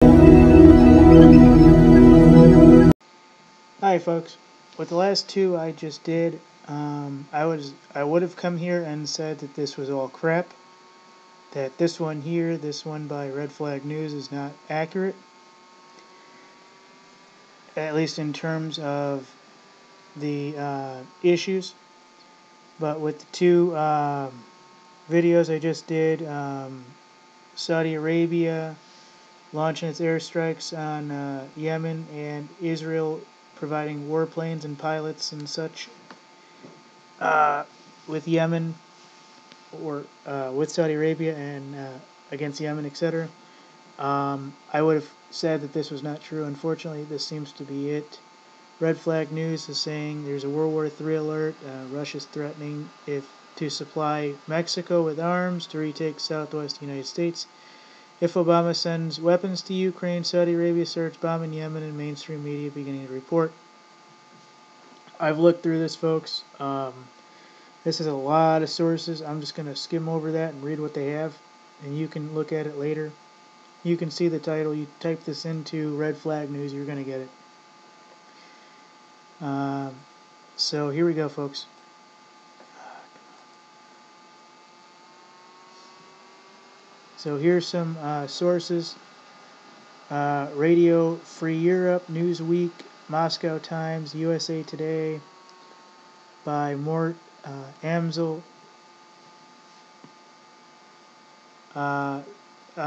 Hi folks, with the last two I just did, I would have come here and said that this was all crap, that this one here, this one by Red Flag News is not accurate, at least in terms of the issues, but with the two videos I just did, Saudi Arabia launching its airstrikes on Yemen and Israel providing warplanes and pilots and such with Yemen or with Saudi Arabia and against Yemen, etc. I would have said that this was not true. Unfortunately, this seems to be it. Red Flag News is saying there's a World War III alert. Russia's threatening to supply Mexico with arms to retake southwest United States. If Obama sends weapons to Ukraine, Saudi Arabia starts bombing Yemen, and mainstream media beginning to report. I've looked through this, folks. This is a lot of sources. I'm just going to skim over that and read what they have, and you can look at it later. You can see the title. You type this into Red Flag News, you're going to get it. So here we go, folks. So here's some sources. Radio Free Europe, Newsweek, Moscow Times, USA Today, by Mort Amsel. I'm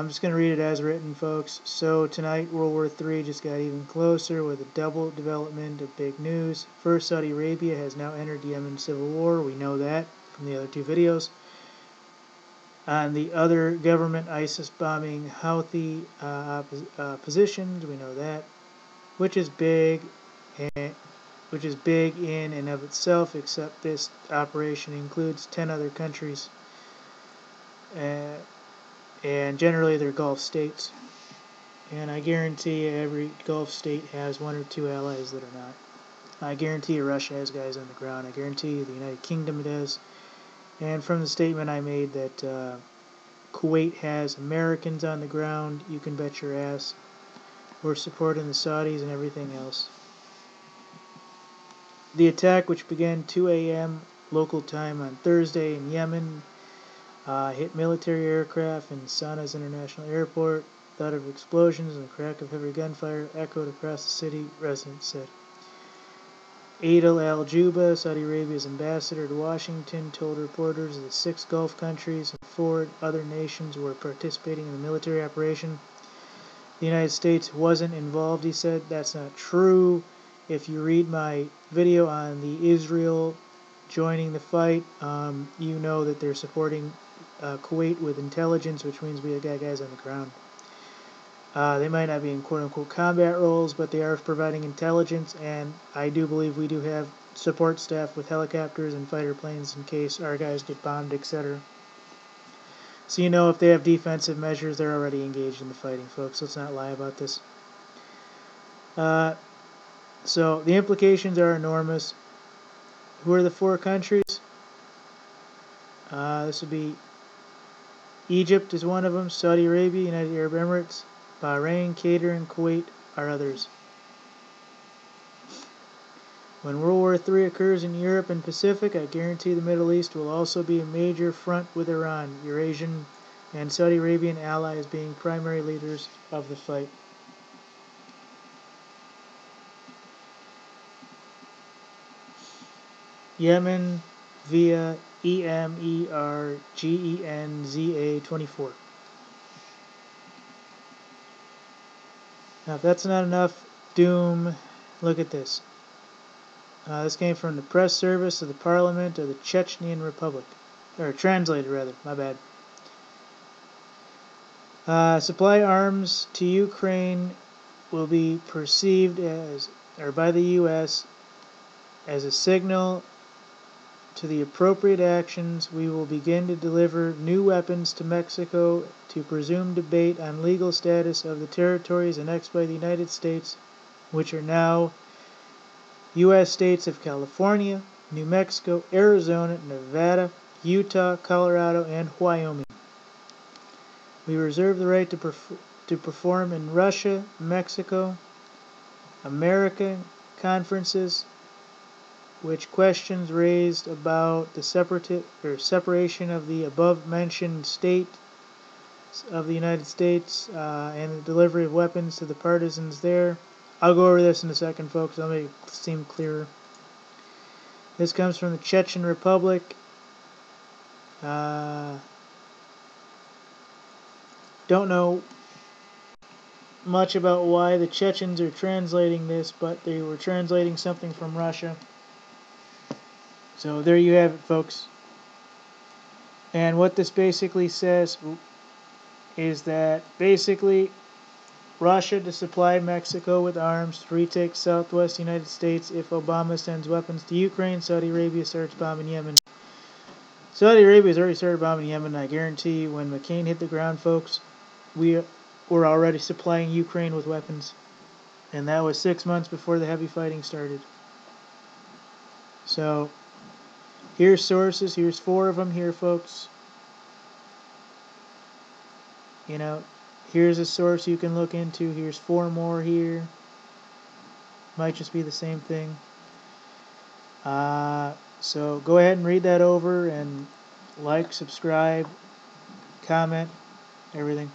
just going to read it as written, folks. So tonight, World War III just got even closer with a double development of big news. First, Saudi Arabia has now entered the Yemen civil war. We know that from the other two videos. On the other government, ISIS bombing Houthi positions. We know that, which is big in and of itself. Except this operation includes 10 other countries. And generally they're Gulf states, and I guarantee you every Gulf state has one or two allies that are not. I guarantee you Russia has guys on the ground. I guarantee you the United Kingdom does. And from the statement I made that Kuwait has Americans on the ground, you can bet your ass we're supporting the Saudis and everything else. The attack, which began 2 a.m. local time on Thursday in Yemen, hit military aircraft in Sana's International Airport. Thud of explosions and the crack of heavy gunfire echoed across the city, residents said. Adil al-Juba, Saudi Arabia's ambassador to Washington, told reporters that 6 Gulf countries and 4 other nations were participating in the military operation. The United States wasn't involved, he said. That's not true. If you read my video on the Israel joining the fight, you know that they're supporting Kuwait with intelligence, which means we got guys on the ground. They might not be in quote-unquote combat roles, but they are providing intelligence, and I do believe we do have support staff with helicopters and fighter planes in case our guys get bombed, etc. So you know if they have defensive measures, they're already engaged in the fighting, folks. Let's not lie about this. So the implications are enormous. Who are the 4 countries? This would be Egypt is one of them, Saudi Arabia, United Arab Emirates, Bahrain, Qatar, and Kuwait are others. When World War III occurs in Europe and Pacific, I guarantee the Middle East will also be a major front with Iran, Eurasian, and Saudi Arabian allies being primary leaders of the fight. Yemen via EMERGENZA24. Now, if that's not enough doom, look at this. This came from the press service of the Parliament of the Chechenian Republic. Or translated, rather. My bad. Supply arms to Ukraine will be perceived as, or by the U.S. as a signal to the appropriate actions. We will begin to deliver new weapons to Mexico to presume debate on legal status of the territories annexed by the United States, which are now U.S. states of California, New Mexico, Arizona, Nevada, Utah, Colorado, and Wyoming. We reserve the right to to perform in Russia, Mexico, American conferences, which questions raised about the separation of the above-mentioned state of the United States and the delivery of weapons to the partisans there. I'll go over this in a second, folks. I'll make it seem clearer. This comes from the Chechen Republic. Don't know much about why the Chechens are translating this, but they were translating something from Russia. So there you have it, folks. And what this basically says is that basically Russia to supply Mexico with arms to retake southwest United States if Obama sends weapons to Ukraine. Saudi Arabia starts bombing Yemen. Saudi Arabia has already started bombing Yemen. I guarantee you when McCain hit the ground, folks, we were already supplying Ukraine with weapons. And that was 6 months before the heavy fighting started. So here's sources. Here's 4 of them here, folks. You know, here's a source you can look into. Here's 4 more here. Might just be the same thing. So go ahead and read that over and like, subscribe, comment, everything.